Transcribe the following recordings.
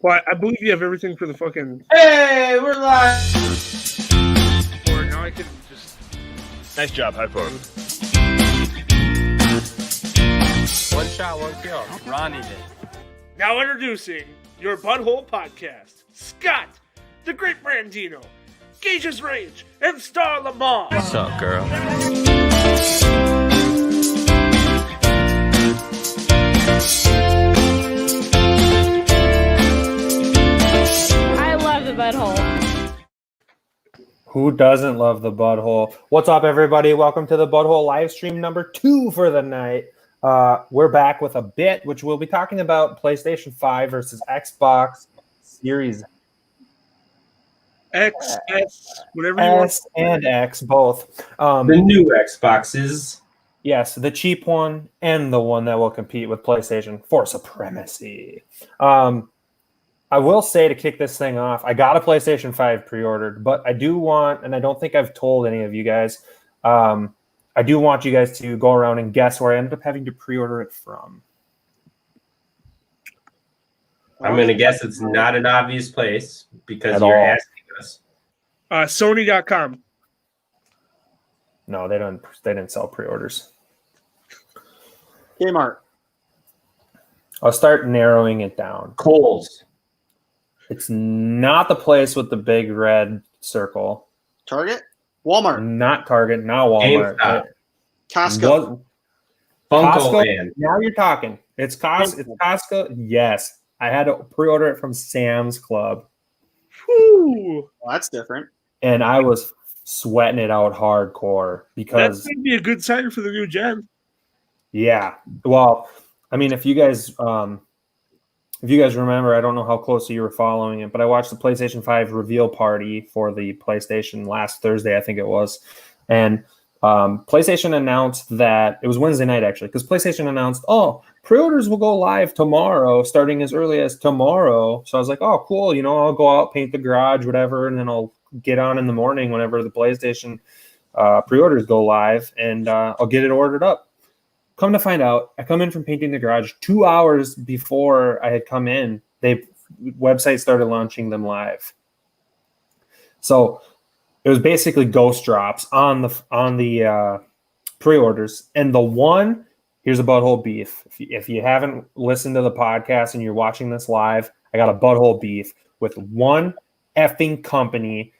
Well, I believe you have everything for the fucking. Hey, we're live. Or now I can just. Nice job, high four. One shot, one kill. Ronnie did. Now introducing your BudHole podcast. Scott, the Great Brandino, Gage's Rage, and Star Lamar. What's up, girl? I love the BudHole. Who doesn't love the BudHole? What's up, everybody? Welcome to the BudHole live stream number 2 for the night. We're back with a bit, which we'll be talking about PlayStation 5 versus Xbox Series X, S, whatever you want. S and X, both. The new Xboxes. Yes, the cheap one and the one that will compete with PlayStation for supremacy. I will say, to kick this thing off, I got a PlayStation 5 pre-ordered, but I do want, and I don't think I've told any of you guys, I do want you guys to go around and guess where I ended up having to pre-order it from. I'm going to guess it's not an obvious place because At you're all. asking us. Sony.com. No, they didn't sell pre-orders. Kmart. I'll start narrowing it down. Kohl's. It's not the place with the big red circle. Target. Walmart. Not Target, not Walmart. GameStop. Costco. Funko Costco. Land. Now you're talking. It's Costco. Yes. I had to pre-order it from Sam's Club, Whew. Well, that's different. and I was sweating it out hardcore because That's going to be a good sign for the new gen. yeah. Well, I mean, if you guys remember, I don't know how closely you were following it, but I watched the PlayStation 5 reveal party for the PlayStation last Thursday, I think it was. And PlayStation announced that it was Wednesday night, actually, because PlayStation announced, pre-orders will go live tomorrow, starting as early as tomorrow. So I was like, oh, cool. I'll go out, paint the garage, whatever, and then I'll get on in the morning whenever the PlayStation pre-orders go live, and I'll get it ordered up. Come to find out, I come in from painting the garage 2 hours before I had come in. Website started launching them live. So it was basically ghost drops on the pre-orders. And the one, here's a BudHole beef. If you haven't listened to the podcast and you're watching this live, I got a BudHole beef with one effing company.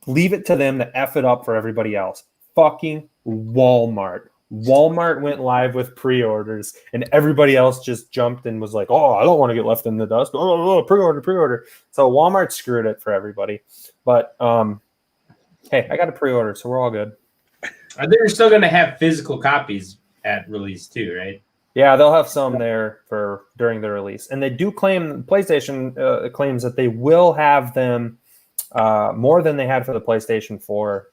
Leave it to them to F it up for everybody else. Fucking Walmart. Walmart went live with pre-orders, and everybody else just jumped and was like, I don't want to get left in the dust. Pre-order. So Walmart screwed it for everybody. But hey, I got a pre-order, so we're all good. They're still going to have physical copies at release too, right? Yeah, they'll have some there for during the release. And they do claim, PlayStation claims that they will have them more than they had for the PlayStation 4.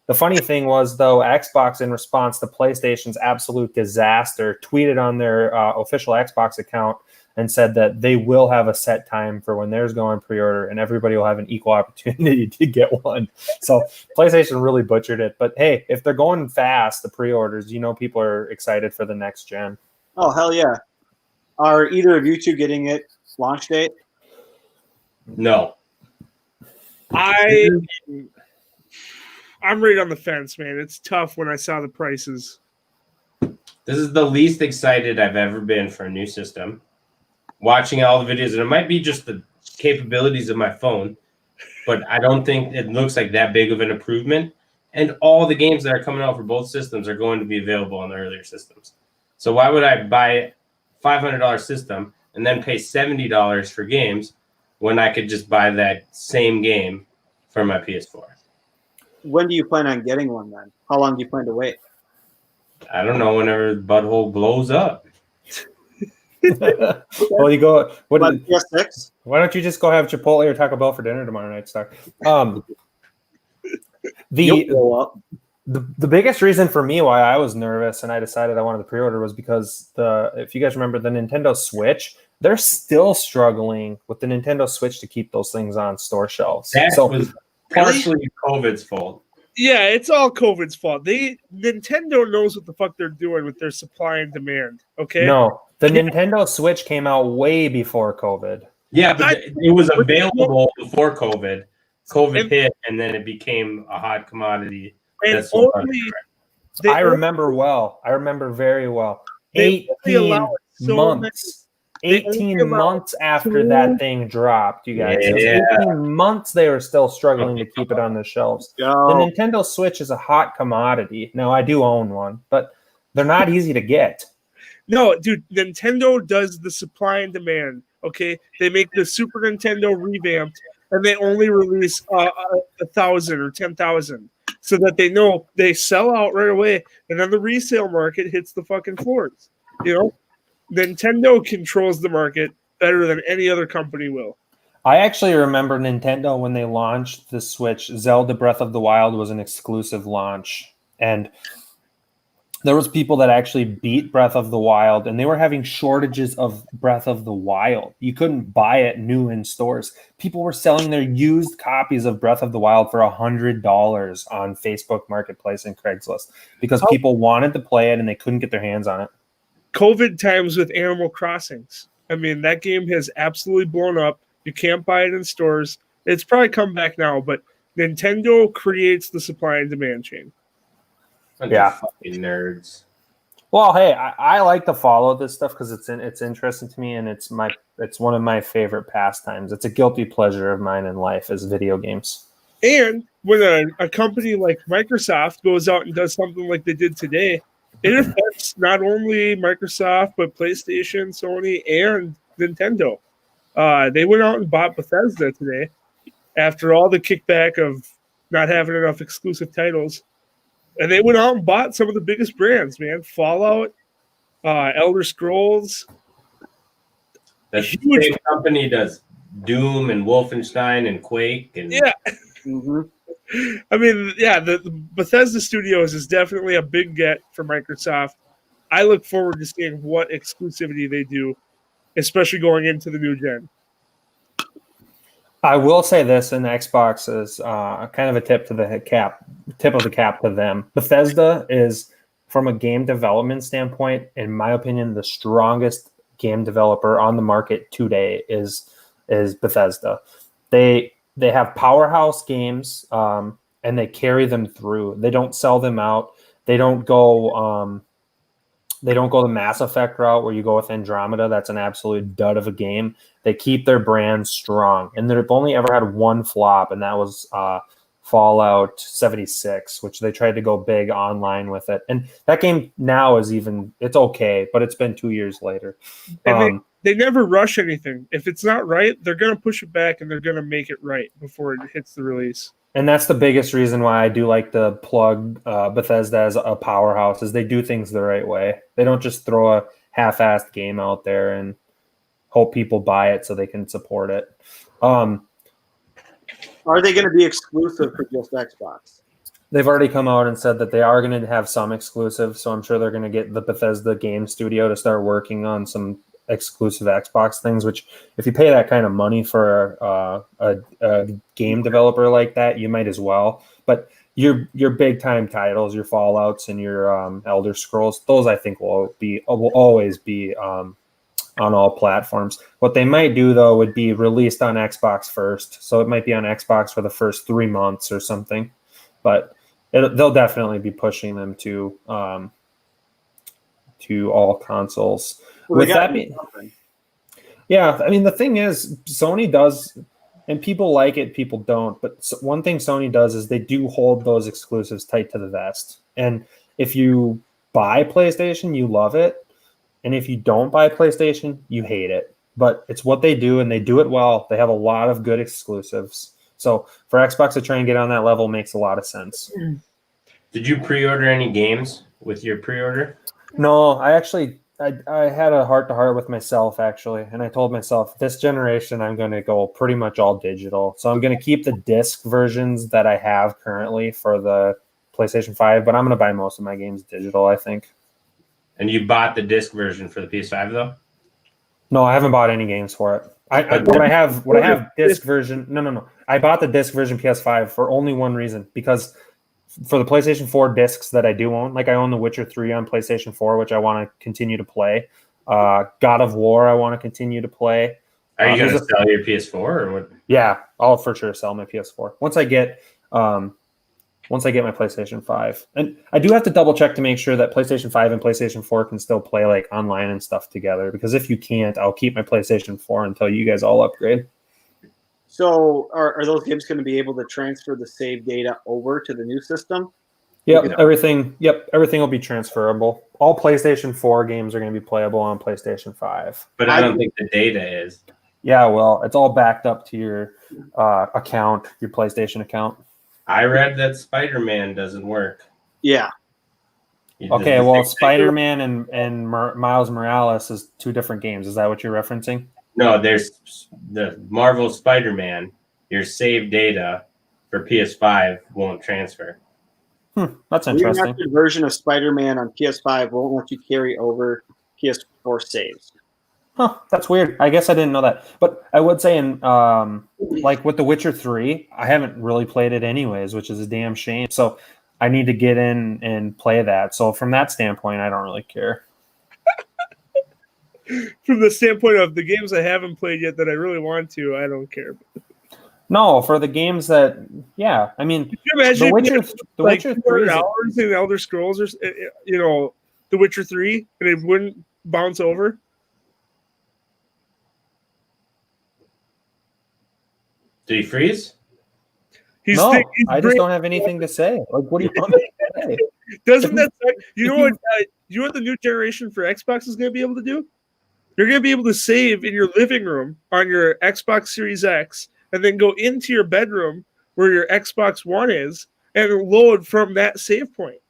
The funny thing was, though, Xbox, in response to PlayStation's absolute disaster, tweeted on their official Xbox account and said that they will have a set time for when theirs go on pre-order, and everybody will have an equal opportunity to get one. So PlayStation really butchered it. But hey, if they're going fast, the pre-orders, people are excited for the next gen. Oh, hell yeah. Are either of you two getting it launch date? No. I'm right on the fence, man. It's tough when I saw the prices. This is the least excited I've ever been for a new system. Watching all the videos, and it might be just the capabilities of my phone, but I don't think it looks like that big of an improvement. And all the games that are coming out for both systems are going to be available on the earlier systems. So why would I buy a $500 system and then pay $70 for games when I could just buy that same game for my PS4? When do you plan on getting one then? How long do you plan to wait? I don't know, whenever BudHole blows up. Well, you go. PS6? Why don't you just go have Chipotle or Taco Bell for dinner tomorrow night, Star? You'll blow up. The biggest reason for me why I was nervous and I decided I wanted the pre-order was because if you guys remember the Nintendo Switch, they're still struggling with the Nintendo Switch to keep those things on store shelves. That was partially COVID's fault. Yeah, it's all COVID's fault. Nintendo knows what the fuck they're doing with their supply and demand. Okay. No, the Nintendo Switch came out way before COVID. Yeah, but it was available before COVID. COVID And- hit, and then it became a hot commodity. And That's so only I remember well. I remember very well. They only 18 allow so months. they only 18 allow months after so- that thing dropped, you guys. It was Yeah. 18 months they were still struggling to keep it on the shelves. The Go. Nintendo Switch is a hot commodity. Now, I do own one, but they're not easy to get. No, dude, Nintendo does the supply and demand. Okay, they make the Super Nintendo revamped, and they only release 1,000 or 10,000, so that they know they sell out right away, and then the resale market hits the fucking floors. You know, Nintendo controls the market better than any other company will. I actually remember Nintendo when they launched the Switch. Zelda Breath of the Wild was an exclusive launch, and there was people that actually beat Breath of the Wild, and they were having shortages of Breath of the Wild. You couldn't buy it new in stores. People were selling their used copies of Breath of the Wild for $100 on Facebook Marketplace and Craigslist because people wanted to play it and they couldn't get their hands on it. COVID times with Animal Crossings. I mean, that game has absolutely blown up. You can't buy it in stores. It's probably come back now, but Nintendo creates the supply and demand chain. Bunch Yeah. of fucking nerds. Well, hey, I like to follow this stuff because it's interesting to me, and it's one of my favorite pastimes. It's a guilty pleasure of mine in life is video games. And when a company like Microsoft goes out and does something like they did today, it affects not only Microsoft, but PlayStation, Sony, and Nintendo. They went out and bought Bethesda today after all the kickback of not having enough exclusive titles. And they went out and bought some of the biggest brands, man. Fallout, Elder Scrolls. That's the Huge. same company does Doom and Wolfenstein and Quake and Yeah. Mhm. I mean, yeah, the Bethesda Studios is definitely a big get for Microsoft. I look forward to seeing what exclusivity they do, especially going into the new gen. I will say this, and Xbox is kind of a tip of the cap to them. Bethesda is, from a game development standpoint, in my opinion, the strongest game developer on the market today is Bethesda. They have powerhouse games, and they carry them through. They don't sell them out. They don't go the Mass Effect route where you go with Andromeda. That's an absolute dud of a game. They keep their brand strong, and they've only ever had one flop, and that was Fallout 76, which they tried to go big online with it. And that game now it's okay, but it's been 2 years later. And they never rush anything. If it's not right, they're going to push it back and they're going to make it right before it hits the release. And that's the biggest reason why I do like to plug Bethesda as a powerhouse is they do things the right way. They don't just throw a half-assed game out there and hope people buy it so they can support it. Are they going to be exclusive for just Xbox? They've already come out and said that they are going to have some exclusives, so I'm sure they're going to get the Bethesda game studio to start working on some exclusive Xbox things, which if you pay that kind of money for a game developer like that, you might as well. But your big time titles, your Fallouts and your Elder Scrolls, those I think will always be on all platforms. What they might do though would be released on Xbox first, so it might be on Xbox for the first 3 months or something. But they'll definitely be pushing them to all consoles. Well, With that being, yeah, I mean the thing is, Sony does, and people like it, people don't. But one thing Sony does is they do hold those exclusives tight to the vest. And if you buy PlayStation, you love it, and if you don't buy PlayStation, you hate it. But it's what they do, and they do it well. They have a lot of good exclusives. So for Xbox to try and get on that level makes a lot of sense. Did you pre-order any games with your pre-order? No, I had a heart-to-heart with myself, actually, and I told myself, this generation, I'm going to go pretty much all digital. So I'm going to keep the disc versions that I have currently for the PlayStation 5, but I'm going to buy most of my games digital, I think. And you bought the disc version for the PS5, though? No, I haven't bought any games for it. What I have disc version. No. I bought the disc version PS5 for only one reason, because for the PlayStation 4 discs that I do own, like I own The Witcher 3 on PlayStation 4, which I want to continue to play. God of War, I want to continue to play. Are you going there's to sell your PS4 or what? Yeah, I'll for sure sell my PS4 once I get my PlayStation 5. And I do have to double check to make sure that PlayStation 5 and PlayStation 4 can still play like online and stuff together. Because if you can't, I'll keep my PlayStation 4 until you guys all upgrade. So are those games going to be able to transfer the save data over to the new system? Yep, everything will be transferable. All PlayStation 4 games are going to be playable on PlayStation 5. But I don't think the data is. Yeah, well, it's all backed up to your account, your PlayStation account. I read that Spider-Man doesn't work. Yeah. Okay, well, Spider-Man and Miles Morales is 2 different games. Is that what you're referencing? No, there's the Marvel Spider-Man. Your save data for PS5 won't transfer. That's The interesting. remastered version of Spider-Man on PS5 won't let you carry over PS4 saves. Huh, that's weird. I guess I didn't know that. But I would say in like with The Witcher 3, I haven't really played it anyways, which is a damn shame. So I need to get in and play that. So from that standpoint, I don't really care. From the standpoint of the games I haven't played yet that I really want to, I don't care. No, for the games that, yeah, I mean, Can you imagine The Witcher 3 hours in Elder Scrolls or The Witcher 3 and it wouldn't bounce over? Did he freeze? I just don't have anything to say. Like, what do you want me to say? Doesn't that suck? You know what the new generation for Xbox is going to be able to do? You're going to be able to save in your living room on your Xbox Series X and then go into your bedroom where your Xbox One is and load from that save point.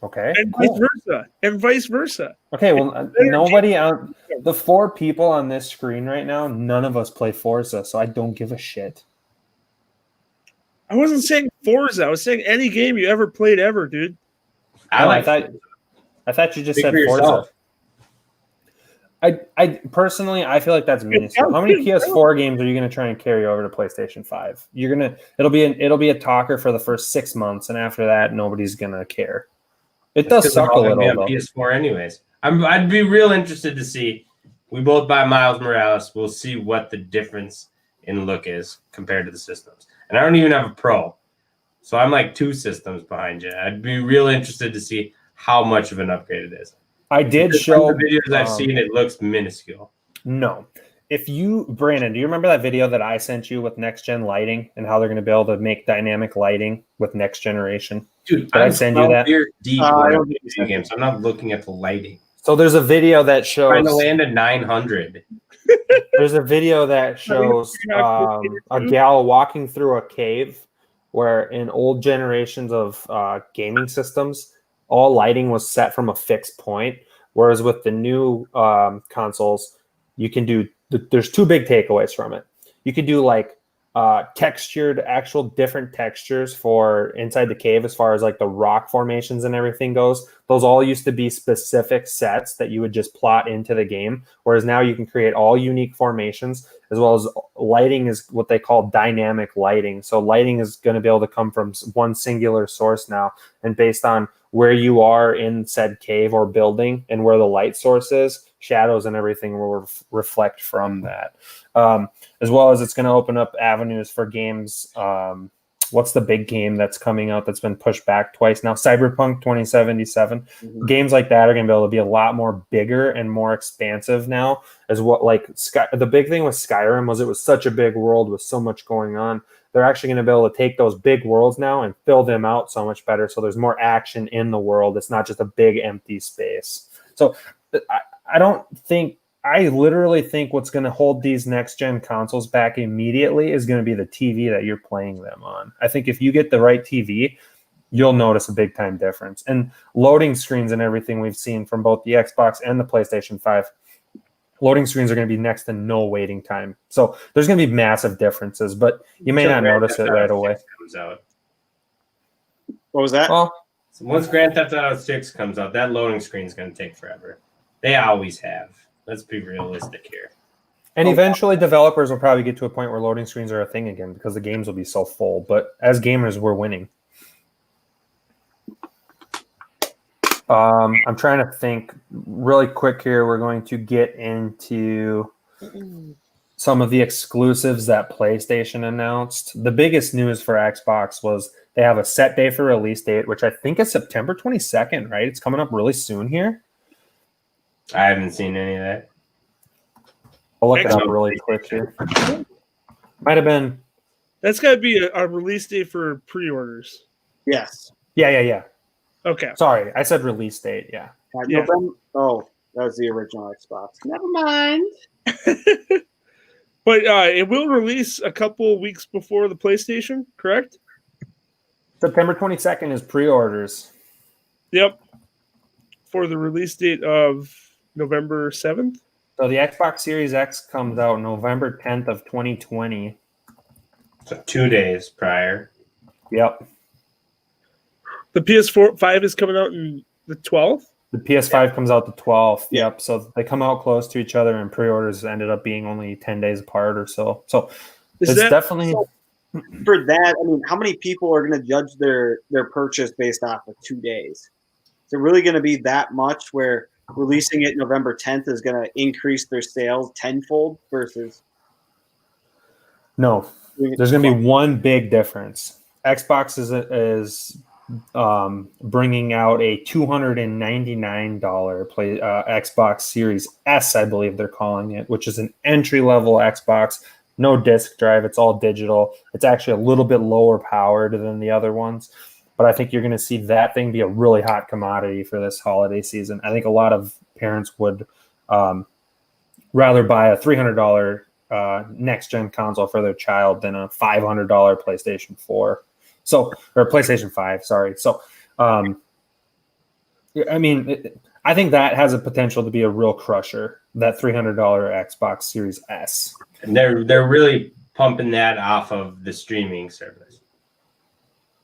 Okay. And vice versa. Okay, well, nobody on the 4 people on this screen right now, none of us play Forza, so I don't give a shit. I wasn't saying Forza. I was saying any game you ever played ever, dude. I thought you just said Forza. I personally, I feel like that's minuscule. How many PS4 games are you going to try and carry over to PlayStation 5? It'll be a talker for the first 6 months, and after that, nobody's going to care. It does suck a little though. PS4 anyways. I'd be real interested to see. We both buy Miles Morales. We'll see what the difference in look is compared to the systems. And I don't even have a Pro, so I'm like 2 systems behind you. I'd be real interested to see how much of an upgrade it is. I did show the videos I've seen. It looks minuscule. No. Brandon, do you remember that video that I sent you with next gen lighting and how they're going to be able to make dynamic lighting with next generation? Dude, I send you that? Deep video games. I'm not looking at the lighting. So there's a video that shows trying to land a 900. There's a video that shows a gal walking through a cave where in old generations of gaming systems, all lighting was set from a fixed point. Whereas with the new consoles, you can do, there's 2 big takeaways from it. You can do like textured, actual different textures for inside the cave as far as like the rock formations and everything goes. Those all used to be specific sets that you would just plot into the game. Whereas now you can create all unique formations, as well as lighting is what they call dynamic lighting. So lighting is going to be able to come from one singular source now. And based on where you are in said cave or building and where the light source is, shadows and everything will reflect from that. As well as it's going to open up avenues for games. What's the big game that's coming out that's been pushed back twice now? Cyberpunk 2077. Mm-hmm. Games like that are going to be able to be a lot more bigger and more expansive now. As what the big thing with Skyrim was it was such a big world with so much going on. They're actually going to be able to take those big worlds now and fill them out so much better. So there's more action in the world. It's not just a big empty space. So I literally think what's going to hold these next-gen consoles back immediately is going to be the TV that you're playing them on. I think if you get the right TV, you'll notice a big-time difference. And loading screens and everything we've seen from both the Xbox and the PlayStation 5, loading screens are going to be next to no waiting time. So there's going to be massive differences, but you may not notice it right away. What was that? Well, so once Grand Theft Auto 6 comes out, that loading screen is going to take forever. They always have. Let's be realistic here. And eventually developers will probably get to a point where loading screens are a thing again because the games will be so full. But as gamers, we're winning. I'm trying to think really quick here. We're going to get into some of the exclusives that PlayStation announced. The biggest news for Xbox was they have a set day for release date, which I think is September 22nd, right? It's coming up really soon here. I haven't seen any of that. I'll look it up really quick here. Might have been. That's got to be a release date for pre-orders. Yes. Yeah. Okay. Sorry, I said release date. Yeah. Yeah. November. Oh, that was the original Xbox. Never mind. But it will release a couple weeks before the PlayStation, correct? September 22nd is pre-orders. Yep. For the release date of November 7th. So the Xbox Series X comes out November 10th of 2020. So 2 days prior. Yep. The PS5 is coming out in the 12th. The PS5 comes out the 12th. Yep. So they come out close to each other, and pre-orders ended up being only 10 days apart or so. So it's definitely for that. I mean, how many people are going to judge their purchase based off of 2 days? Is it really going to be that much where releasing it November 10th is going to increase their sales tenfold versus? No. There's going to be one big difference. Xbox is bringing out a $299 Xbox Series S, I believe they're calling it, which is an entry-level Xbox, no disc drive. It's all digital. It's actually a little bit lower powered than the other ones, but I think you're going to see that thing be a really hot commodity for this holiday season. I think a lot of parents would rather buy a $300 next-gen console for their child than a $500 PlayStation 4. So, or PlayStation 5, sorry. So, I mean, I think that has a potential to be a real crusher, that $300 Xbox Series S. And they're really pumping that off of the streaming service.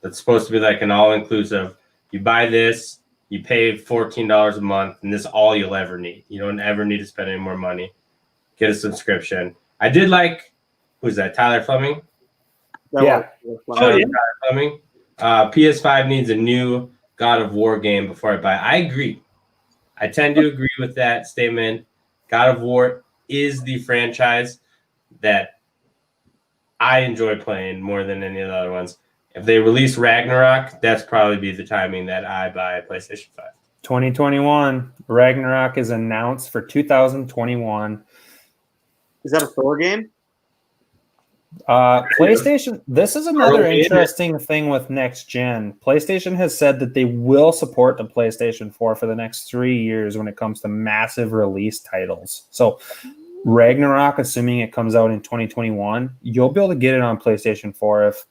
That's supposed to be like an all-inclusive. You buy this, you pay $14 a month, and this is all you'll ever need. You don't ever need to spend any more money. Get a subscription. I did like, who's that, Tyler Fleming? Yeah. Tyler Fleming. PS5 needs a new God of War game before I buy it. I agree. I tend to agree with that statement. God of War is the franchise that I enjoy playing more than any of the other ones. If they release Ragnarok, that's probably be the timing that I buy a PlayStation 5. 2021. Ragnarok is announced for 2021. Is that a Thor game? PlayStation, this is another interesting thing with next gen. PlayStation has said that they will support the PlayStation 4 for the next 3 years when it comes to massive release titles. So Ragnarok, assuming it comes out in 2021, you'll be able to get it on PlayStation 4 if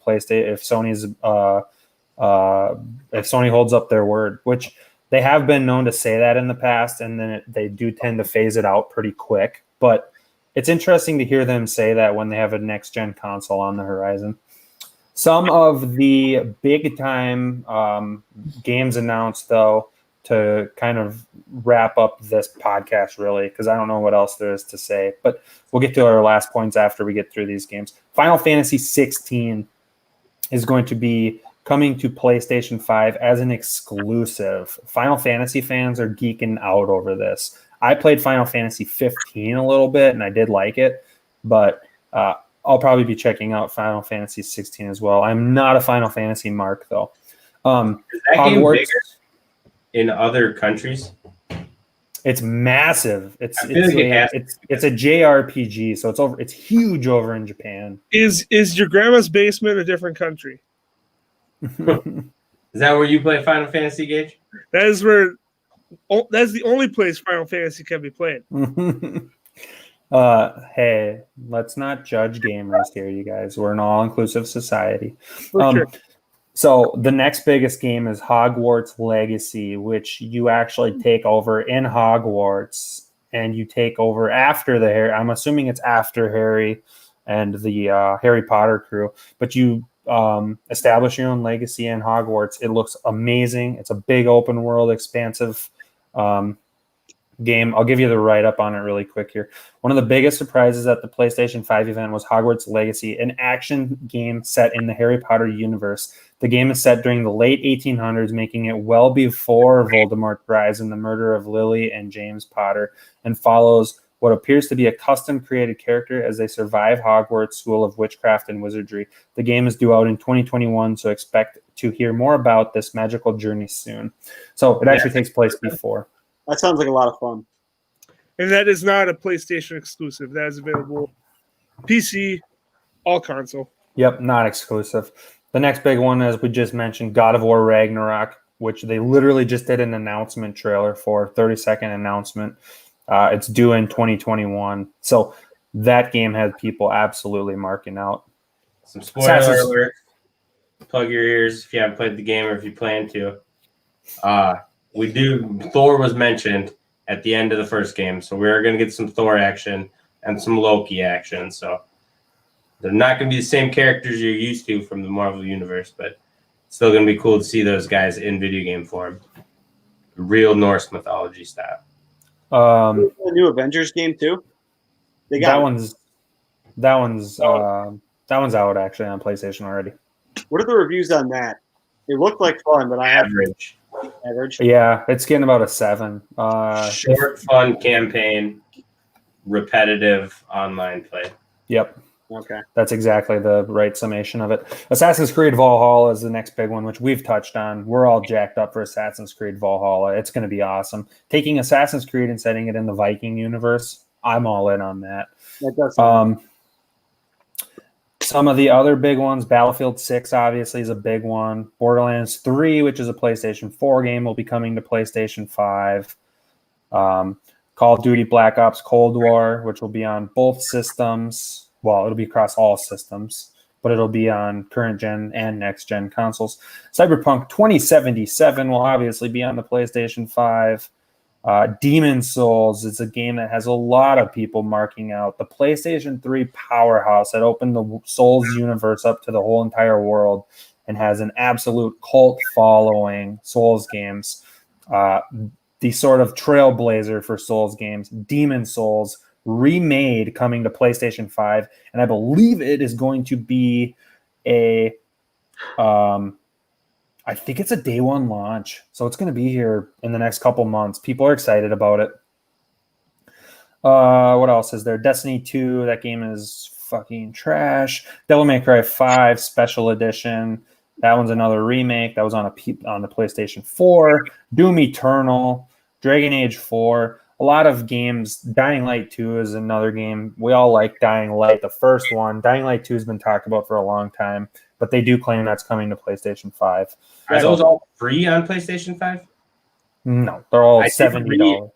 Sony holds up their word, which they have been known to say that in the past, and then they do tend to phase it out pretty quick. But it's interesting to hear them say that when they have a next-gen console on the horizon. Some of the big-time games announced, though, to kind of wrap up this podcast, really, because I don't know what else there is to say. But we'll get to our last points after we get through these games. Final Fantasy 16 is going to be coming to PlayStation 5 as an exclusive. Final Fantasy fans are geeking out over this. I played Final Fantasy 15 a little bit, and I did like it, but I'll probably be checking out Final Fantasy 16 as well. I'm not a Final Fantasy mark, though. Is that game bigger in other countries? It's massive. It's a JRPG, so it's huge over in Japan. Is your grandma's basement a different country? Is that where you play Final Fantasy, Gage? That's the only place Final Fantasy can be played. Hey, let's not judge gamers here, you guys. We're an all-inclusive society. Sure. So the next biggest game is Hogwarts Legacy, which you actually take over in Hogwarts, and you take over after the Harry. I'm assuming it's after Harry and the Harry Potter crew, but you establish your own legacy in Hogwarts. It looks amazing. It's a big open world, expansive game. I'll give you the write-up on it really quick here. One of the biggest surprises at the PlayStation 5 event was Hogwarts Legacy, an action game set in the Harry Potter universe. The game is set during the late 1800s, making it well before Voldemort's rise and the murder of Lily and James Potter, and follows what appears to be a custom-created character as they survive Hogwarts School of Witchcraft and Wizardry. The game is due out in 2021, so expect to hear more about this magical journey soon. So it actually takes place before. That sounds like a lot of fun. And that is not a PlayStation exclusive. That is available PC, all console. Yep, not exclusive. The next big one, as we just mentioned, God of War Ragnarok, which they literally just did an announcement trailer for, 30-second announcement. It's due in 2021. So that game has people absolutely marking out. Some spoiler alert. Plug your ears if you haven't played the game or if you plan to. Thor was mentioned at the end of the first game, so we're going to get some Thor action and some Loki action. So they're not going to be the same characters you're used to from the Marvel Universe, but it's still going to be cool to see those guys in video game form. Real Norse mythology style. The new Avengers game too. They got that one's out actually on PlayStation already. What are the reviews on that? It looked like fun, but I have average. Yeah, it's getting about a 7. Short, fun campaign, repetitive online play. Yep. Okay. That's exactly the right summation of it. Assassin's Creed Valhalla is the next big one, which we've touched on. We're all jacked up for Assassin's Creed Valhalla. It's going to be awesome. Taking Assassin's Creed and setting it in the Viking universe, I'm all in on that. That does sound some of the other big ones, Battlefield 6 obviously is a big one. Borderlands 3, which is a PlayStation 4 game, will be coming to PlayStation 5. Call of Duty Black Ops Cold War, which will be on both systems. Well, it'll be across all systems, but it'll be on current gen and next gen consoles. Cyberpunk 2077 will obviously be on the PlayStation 5. Demon Souls is a game that has a lot of people marking out. The PlayStation 3 powerhouse that opened the Souls universe up to the whole entire world and has an absolute cult following. Souls games. The sort of trailblazer for Souls games. Demon Souls remade coming to PlayStation 5, and I believe it is going to be I think it's a day one launch, so it's going to be here in the next couple months. People are excited about it. What else is there? Destiny 2, that game is fucking trash. Devil May Cry 5 Special Edition, that one's another remake. That was on the PlayStation 4. Doom Eternal, Dragon Age 4. A lot of games. Dying Light 2 is another game. We all like Dying Light, the first one. Dying Light 2 has been talked about for a long time, but they do claim that's coming to PlayStation 5. Are those all free on PlayStation 5? No, they're all $70.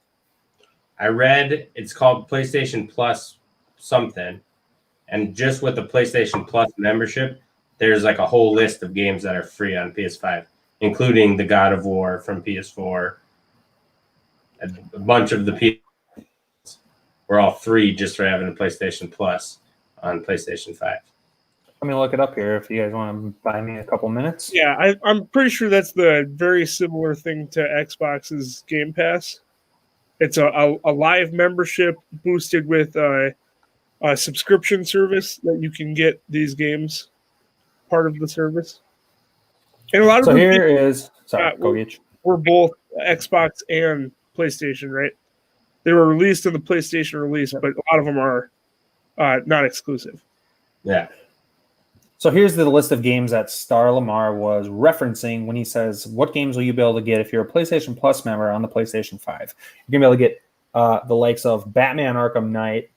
I read it's called PlayStation Plus something, and just with the PlayStation Plus membership, there's like a whole list of games that are free on PS5, including the God of War from PS4. A bunch of the people were all free just for having a PlayStation Plus on PlayStation 5. Let me look it up here if you guys want to buy me a couple minutes. Yeah, I'm pretty sure that's the very similar thing to Xbox's Game Pass. It's a live membership boosted with a subscription service that you can get these games part of the service. And a lot of so here is we're both Xbox and PlayStation, right? They were released in the PlayStation release, but a lot of them are not exclusive. Yeah. So here's the list of games that Star Lamar was referencing when he says, what games will you be able to get if you're a PlayStation Plus member on the PlayStation 5? You're going to be able to get the likes of Batman Arkham Knight,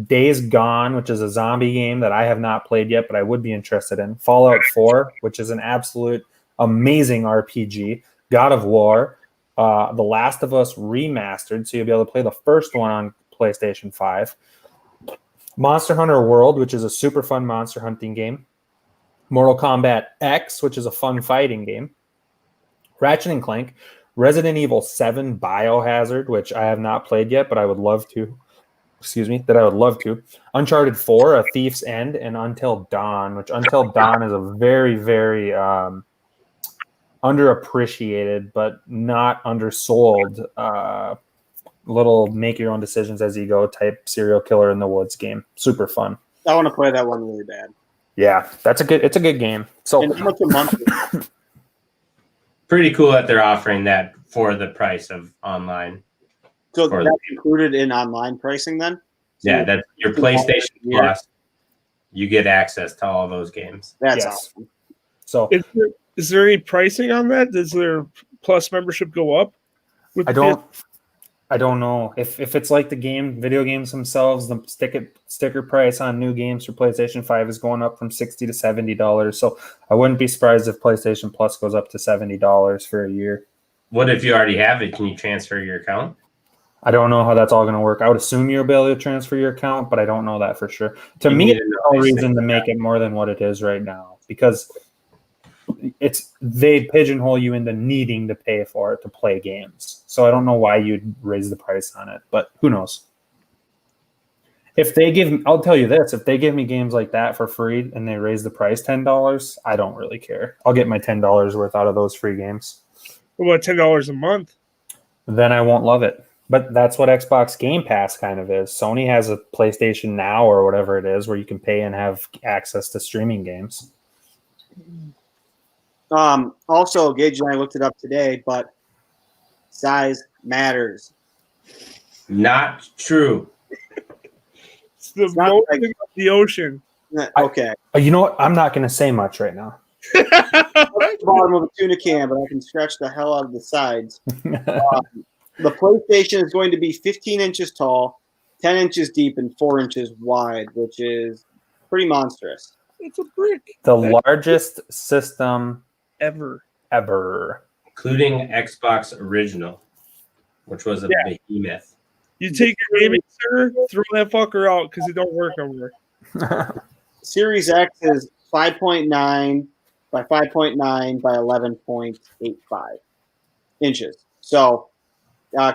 Days Gone, which is a zombie game that I have not played yet, but I would be interested in. Fallout 4, which is an absolute amazing RPG. God of War, The Last of Us Remastered, so you'll be able to play the first one on PlayStation 5. Monster Hunter World, which is a super fun monster hunting game. Mortal Kombat X, which is a fun fighting game. Ratchet & Clank, Resident Evil 7 Biohazard, which I have not played yet, but I would love to. Uncharted 4, A Thief's End, and Until Dawn, which Until Dawn is a very, very underappreciated but not undersold little make your own decisions as you go type serial killer in the woods game. Super fun. I want to play that one really bad. Yeah, it's a good game. So and how much a month? Pretty cool that they're offering that for the price of online. So For- that's included in online pricing then? So Yeah, that's your PlayStation Yeah. Plus. You get access to all those games. That's Yes. awesome. So Is there any pricing on that? Does their Plus membership go up? With I the don't know if it's like the video games themselves. The sticker price on new games for PlayStation 5 is going up from $60 to $70. So I wouldn't be surprised if PlayStation Plus goes up to $70 for a year. What if you already have it? Can you transfer your account? I don't know how that's all going to work. I would assume you'll be able to transfer your account, but I don't know that for sure. To You me, need to there's know no these reason to things, make it more than what it is right now because they pigeonhole you into needing to pay for it to play games. So I don't know why you'd raise the price on it, but who knows? I'll tell you this: if they give me games like that for free and they raise the price $10, I don't really care. I'll get my $10 worth out of those free games. What about $10 a month? Then I won't love it. But that's what Xbox Game Pass kind of is. Sony has a PlayStation Now or whatever it is where you can pay and have access to streaming games. Also, Gage and I looked it up today, but size matters. Not true. It's the not motion like- of the ocean. Okay. You know what? I'm not going to say much right now. The bottom of a tuna can, but I can stretch the hell out of the sides. The PlayStation is going to be 15 inches tall, 10 inches deep, and 4 inches wide, which is pretty monstrous. It's a brick. The largest system Ever. ever. Including Xbox Original, which was a behemoth. You take your gaming center, throw that fucker out because it don't work over. Series X is 5.9 by 5.9 by 11.85 inches. So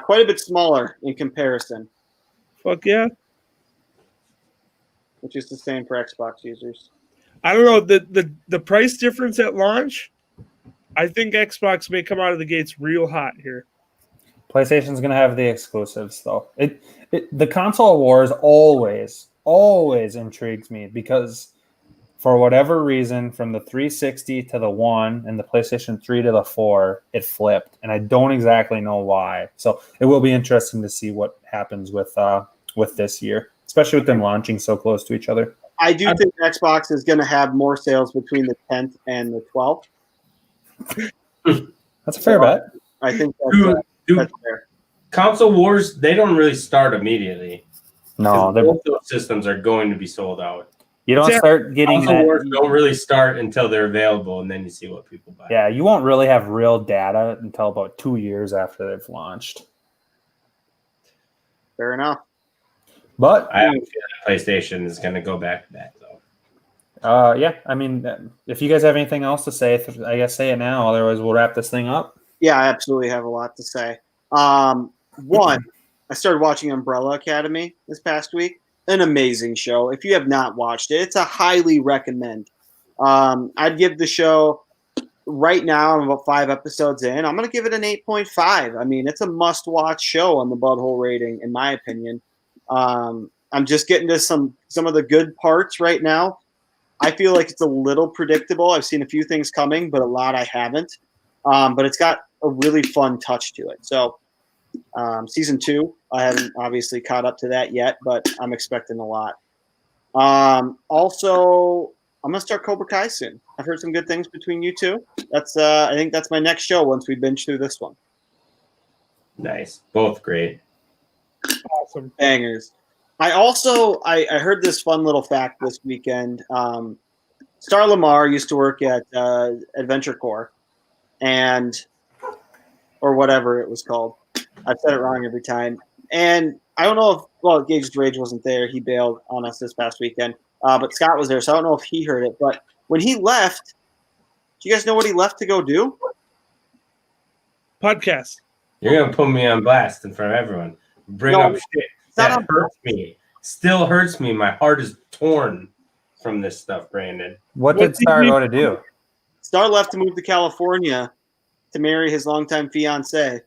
quite a bit smaller in comparison, Fuck yeah. which is the same for Xbox users. I don't know. The price difference at launch, I think Xbox may come out of the gates real hot here. PlayStation's going to have the exclusives, though. The console wars always intrigues me because for whatever reason, from the 360 to the 1 and the PlayStation 3 to the 4, it flipped, and I don't exactly know why. So it will be interesting to see what happens with this year, especially with them launching so close to each other. I do think Xbox is going to have more sales between the 10th and the 12th. That's a fair bet. I think Dude, that's fair. console wars, they don't really start immediately. No, Both those systems are going to be sold out. you don't start getting Console that. wars don't really start until they're available, and then you see what people buy. Yeah, you won't really have real data until about 2 years after they've launched. Fair enough. But I have a feeling PlayStation is going to go back to that, though. yeah, I mean, if you guys have anything else to say, I guess say it now. Otherwise, we'll wrap this thing up. Yeah, I absolutely have a lot to say. One, I started watching Umbrella Academy this past week. An amazing show. If you have not watched it, it's a highly recommend. I'd give the show right now. I'm about 5 episodes in. I'm going to give it an 8.5. I mean, it's a must-watch show on the BudHole rating, in my opinion. I'm just getting to some of the good parts right now. I feel like it's a little predictable. I've seen a few things coming, but a lot I haven't. But it's got a really fun touch to it. So season 2, I haven't obviously caught up to that yet, but I'm expecting a lot. Also, I'm going to start Cobra Kai soon. I've heard some good things between you two. I think that's my next show once we binge through this one. Nice. Both great. Awesome. Bangers. I heard this fun little fact this weekend. Star Lamar used to work at Adventure Corps, or whatever it was called. I've said it wrong every time. And I don't know if Gage's Rage wasn't there. He bailed on us this past weekend. But Scott was there, so I don't know if he heard it. But when he left, do you guys know what he left to go do? Podcast. You're going to put me on blast in front of everyone. Bring No, up shit not that on hurts me. Still hurts me. My heart is torn from this stuff, Brandon. What What did did Star you- go to do? Star left to move to California to marry his longtime fiancée,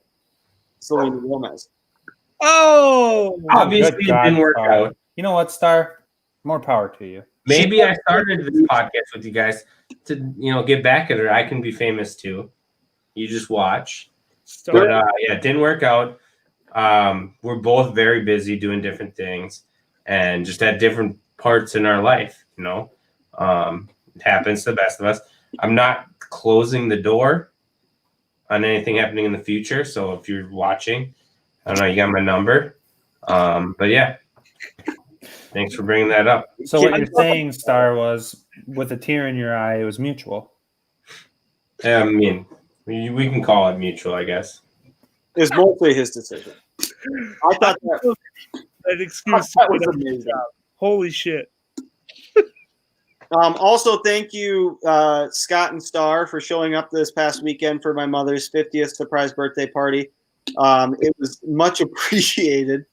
Selena Gomez. Oh, Obviously, good it God, didn't work Star. out. You know what, Star? More power to you. Maybe I started this podcast with you guys to, get back at her. I can be famous too. You just watch. But yeah, it didn't work out. We're both very busy doing different things and just at different parts in our life, you know. It happens to the best of us. I'm not closing the door on anything happening in the future. So if you're watching, I don't know, you got my number. But yeah, thanks for bringing that up. So what you're saying, Star, was with a tear in your eye, it was mutual. I mean, we can call it mutual, I guess. It's mostly his decision. I thought That excuse that was amazing. Holy shit. Also, thank you, Scott and Star, for showing up this past weekend for my mother's 50th surprise birthday party. It was much appreciated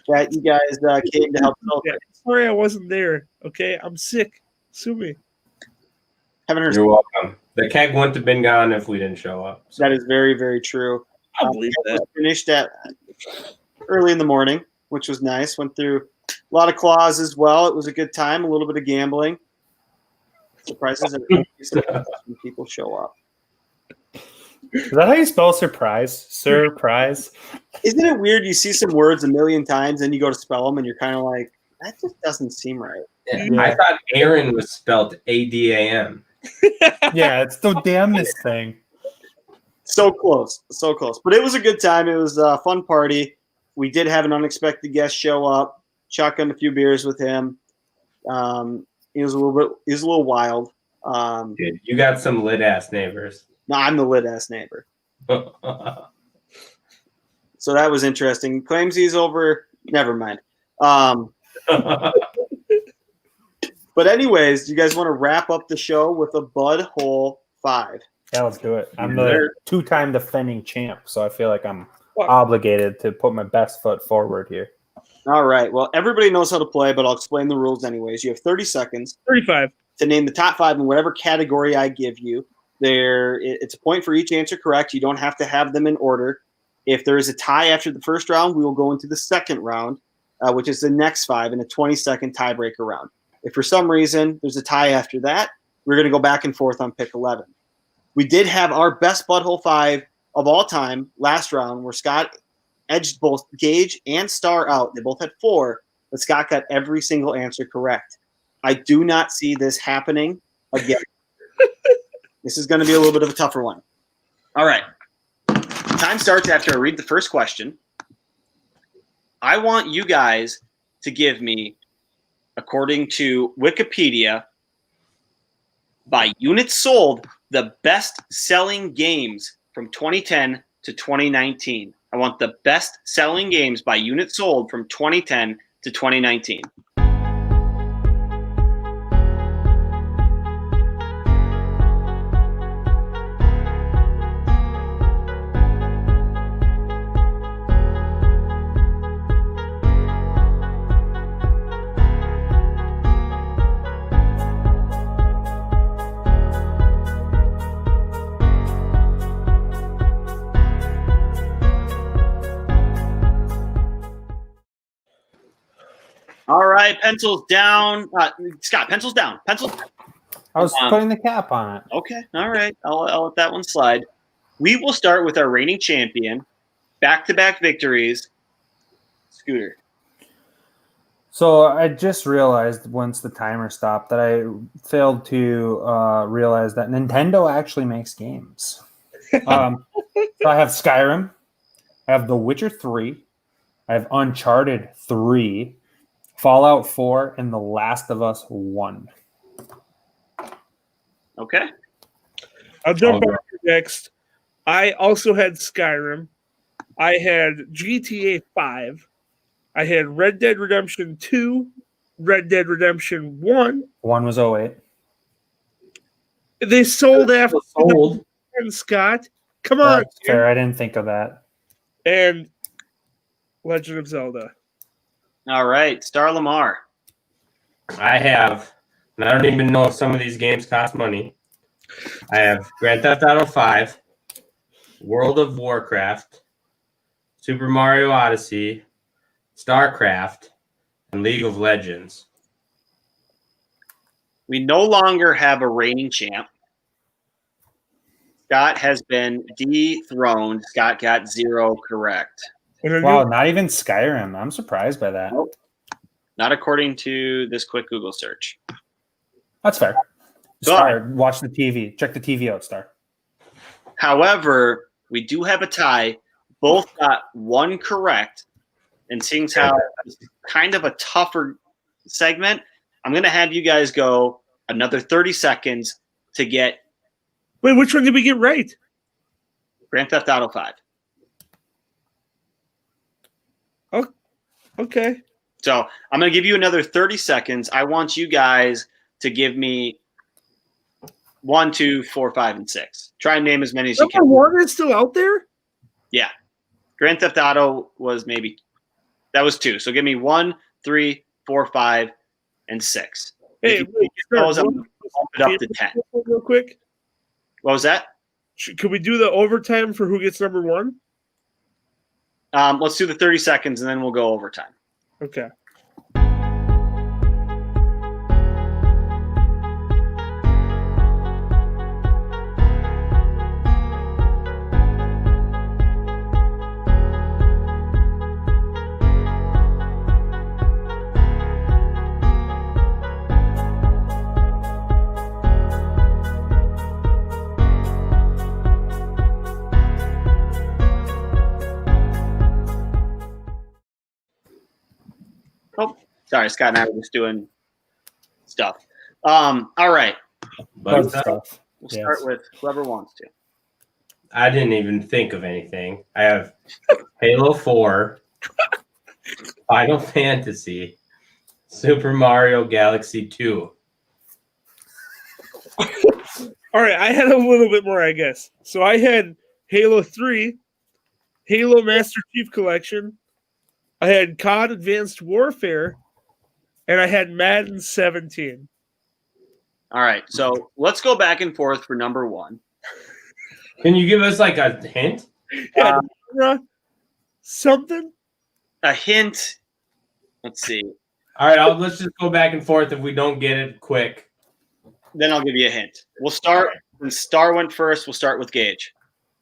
that you guys came to help celebrate. Sorry I wasn't there. Okay, I'm sick. Sue me. Haven't heard. You're welcome. The keg wouldn't have been gone if we didn't show up. So. That is very, very true. I believe that. Finished at early in the morning, which was nice. Went through a lot of claws as well. It was a good time. A little bit of gambling. Surprises when people show up. Is that how you spell surprise? Surprise. Isn't it weird? You see some words a million times, and you go to spell them, and you're kind of like, that just doesn't seem right. Yeah. I thought Aaron was spelled ADAM. Yeah, it's the damnest thing. So close, so close. But it was a good time. It was a fun party. We did have an unexpected guest show up. Shotgunned a few beers with him. He was a little wild. Dude, you got some lit ass neighbors. No, I'm the lit ass neighbor. So that was interesting. Claims he's over. Never mind. But anyways, you guys want to wrap up the show with a BudHole 5? Yeah, let's do it. I'm the 2-time defending champ, so I feel like I'm obligated to put my best foot forward here. All right. Well, everybody knows how to play, but I'll explain the rules anyways. You have 30 seconds. 35. To name the top 5 in whatever category I give you. It's a point for each answer correct. You don't have to have them in order. If there is a tie after the first round, we will go into the second round, which is the next 5 in a 20-second tiebreaker round. If for some reason there's a tie after that, we're going to go back and forth on pick 11. We did have our best BudHole 5 of all time last round, where Scott edged both Gage and Star out. They both had 4, but Scott got every single answer correct. I do not see this happening again. This is going to be a little bit of a tougher one. All right. Time starts after I read the first question. I want you guys to give me, according to Wikipedia, by units sold, the best-selling games from 2010 to 2019. I want the best-selling games by units sold from 2010 to 2019. All right, pencils down. Scott, pencils down. Pencils down. I was putting the cap on it. Okay, all right. I'll let that one slide. We will start with our reigning champion, back-to-back victories, Scooter. So I just realized once the timer stopped that I failed to realize that Nintendo actually makes games. So I have Skyrim, I have The Witcher 3, I have Uncharted 3, Fallout 4, and The Last of Us 1. Okay. I'll jump back next. I also had Skyrim. I had GTA 5. I had Red Dead Redemption 2, Red Dead Redemption 1. 1 was 08. They sold after Sold. and Scott. Come on. That's fair. I didn't think of that. And Legend of Zelda. All right, Star Lamar. I have, and I don't even know if some of these games cost money. I have Grand Theft Auto 5, World of Warcraft, Super Mario Odyssey, StarCraft, and League of Legends. We no longer have a reigning champ. Scott has been dethroned. Scott got 0 correct. And a Wow, new- not even Skyrim. I'm surprised by that. Nope. Not according to this quick Google search. That's fair. Go Star, watch the TV. Check the TV out, Star. However, we do have a tie. Both got one correct. And seeing how it's kind of a tougher segment, I'm going to have you guys go another 30 seconds to get Wait, which one did we get right? Grand Theft Auto 5. Okay. So I'm going to give you another 30 seconds. I want you guys to give me 1, 2, 4, 5, and 6. Try and name as many as you Number can. one is still out there? Yeah. Grand Theft Auto was that was 2. So give me 1, 3, 4, 5, and 6. Hey, If you wait, get those, I'm going to bump it up to 10. real quick. What was that? Could we do the overtime for who gets number one? Let's do the 30 seconds, and then we'll go overtime. Okay. Oh, sorry, Scott and I were just doing stuff. All right. But Fun stuff. We'll Yes. start with whoever wants to. I didn't even think of anything. I have Halo 4, Final Fantasy, Super Mario Galaxy 2. All right, I had a little bit more, I guess. So I had Halo 3, Halo Master Chief Collection, I had COD Advanced Warfare, and I had Madden 17. All right. So let's go back and forth for number 1. Can you give us like a hint? Yeah, something? A hint. Let's see. All right, let's just go back and forth if we don't get it quick. Then I'll give you a hint. We'll start. When Star went first, we'll start with Gage.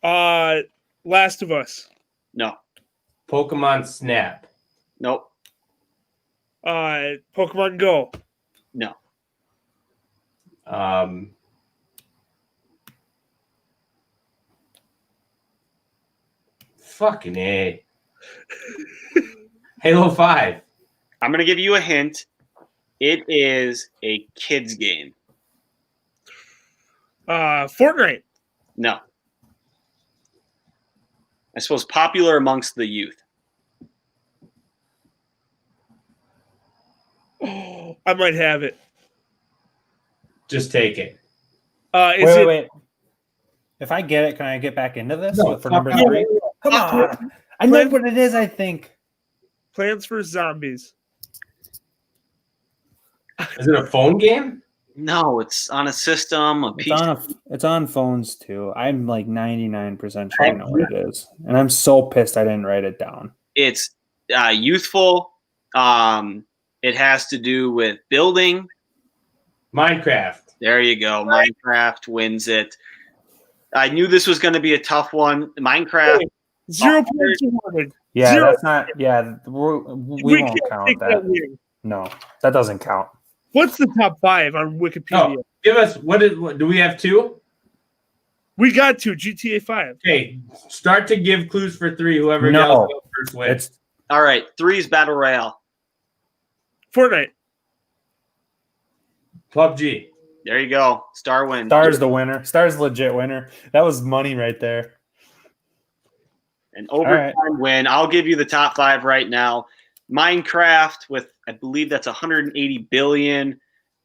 Last of Us. No. Pokemon Snap. Nope. Pokemon Go. No. Fucking A. Halo 5. I'm going to give you a hint. It is a kid's game. Fortnite. No. I suppose popular amongst the youth. Oh, I might have it. Just take it. Wait. If I get it, can I get back into this No, for number yeah. 3? Come on. I know what it is, I think. Plants vs. Zombies. Is it a phone game? No, it's on a system, a PC. It's on phones too. I'm like 99% sure I know what it is. And I'm so pissed I didn't write it down. It's youthful. It has to do with building. Minecraft. There you go. Minecraft wins it. I knew this was going to be a tough one. Minecraft. 0 points awarded. Yeah, Zero. that's not. Yeah, we won't can't count take that. win. No, that doesn't count. What's the top 5 on Wikipedia? No, give us what do we have 2? We got to GTA 5. Okay, start to give clues for 3. Whoever No. goes first wins. It's All right. 3 is Battle Royale. Fortnite. PUBG. There you go. Star wins. Star's the winner. Star's legit winner. That was money right there. An overtime win. I'll give you the top 5 right now. Minecraft with, I believe that's 180 billion.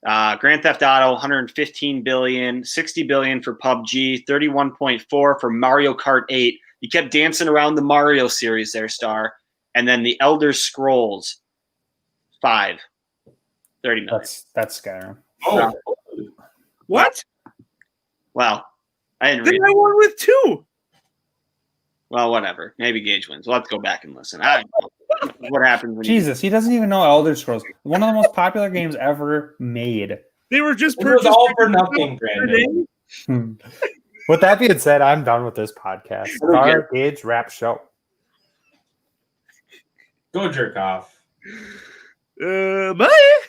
Grand Theft Auto, 115 billion. 60 billion for PUBG. 31.4 for Mario Kart 8. You kept dancing around the Mario series there, Star. And then the Elder Scrolls 5. 30 million. That's Skyrim. Oh, What? Well, I didn't Then read I it. won with 2. Well, whatever. Maybe Gage wins. We'll have to go back and listen. I don't know what happens when Jesus, he doesn't even know Elder Scrolls. One of the most popular games ever made. They were just it was purchased. all for nothing, Brandon. With that being said, I'm done with this podcast. Star Gage Rap Show. Go jerk off. Bye.